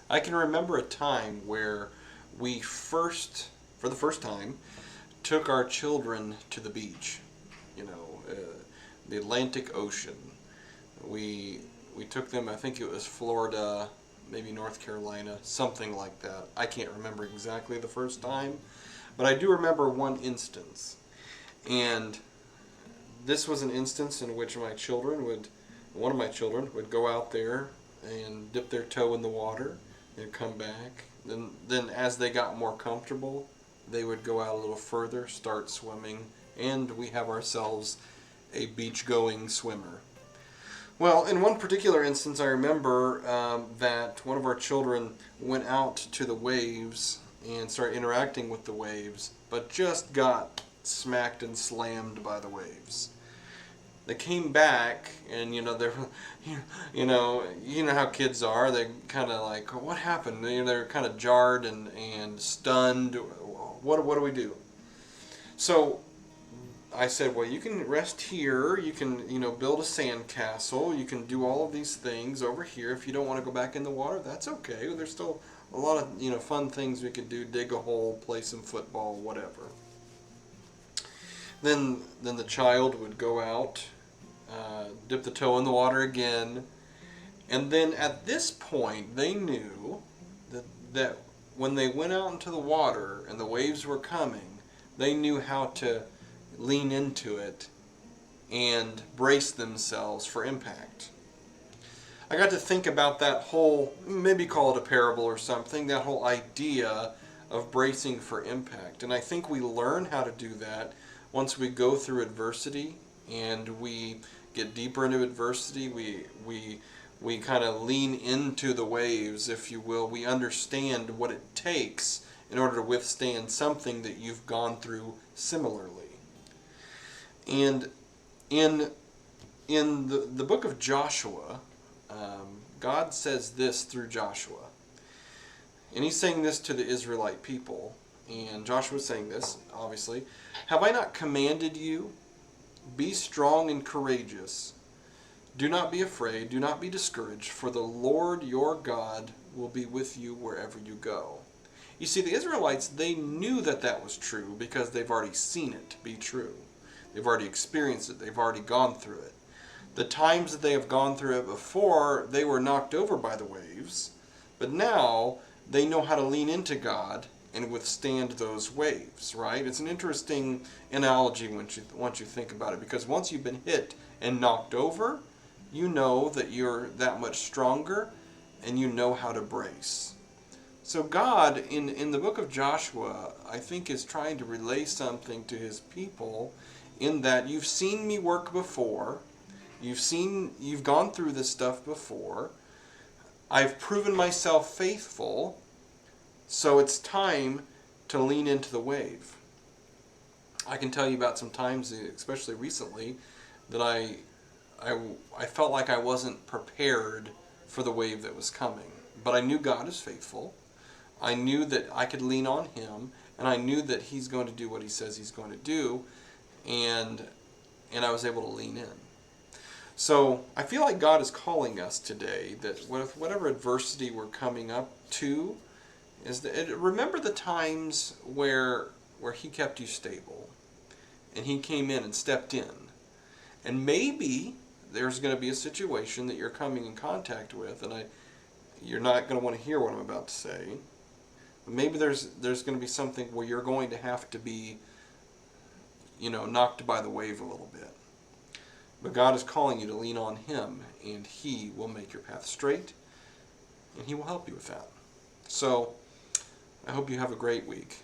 I can remember a time where for the first time, took our children to the beach. You know, the Atlantic Ocean. We we took them. I think it was Florida, maybe North Carolina, something like that. I can't remember exactly the first time, but I do remember one instance, and this was an instance in which one of my children would go out there and dip their toe in the water and come back. Then as they got more comfortable, they would go out a little further, start swimming, and we have ourselves a beach-going swimmer. Well, in one particular instance, I remember that one of our children went out to the waves and started interacting with the waves, but just got smacked and slammed by the waves. They came back, and they're, how kids are. They kind of like, what happened? They're kind of jarred and stunned. What do we do? So I said, well, you can rest here. You can, build a sand castle. You can do all of these things over here. If you don't want to go back in the water, that's okay. There's still a lot of, fun things we could do. Dig a hole, play some football, whatever. Then the child would go out, dip the toe in the water again, and then at this point they knew that when they went out into the water and the waves were coming, they knew how to lean into it and brace themselves for impact. I got to think about that whole, maybe call it a parable or something, that whole idea of bracing for impact. And I think we learn how to do that once we go through adversity and we get deeper into adversity. We kind of lean into the waves, if you will. We understand what it takes in order to withstand something that you've gone through similarly. And in the book of Joshua, God says this through Joshua. And he's saying this to the Israelite people. And Joshua's saying this, obviously. Have I not commanded you? Be strong and courageous. Do not be afraid. Do not be discouraged. For the Lord your God will be with you wherever you go. You see, the Israelites, they knew that was true because they've already seen it be true. They've already experienced it. They've already gone through it. The times that they have gone through it before, they were knocked over by the waves. But now, they know how to lean into God and withstand those waves, right? It's an interesting analogy once you think about it, because once you've been hit and knocked over, you know that you're that much stronger and you know how to brace. So God, in the book of Joshua, I think is trying to relay something to his people in that you've seen me work before, you've gone through this stuff before, I've proven myself faithful, so it's time to lean into the wave. I can tell you about some times, especially recently, that I felt like I wasn't prepared for the wave that was coming. But I knew God is faithful. I knew that I could lean on him, and I knew that he's going to do what he says he's going to do, and I was able to lean in. So I feel like God is calling us today that with whatever adversity we're coming up to, is that remember the times where he kept you stable, and he came in and stepped in. And maybe there's going to be a situation that you're coming in contact with, and you're not going to want to hear what I'm about to say. But maybe there's going to be something where you're going to have to be, knocked by the wave a little bit. But God is calling you to lean on him, and he will make your path straight, and he will help you with that. So I hope you have a great week.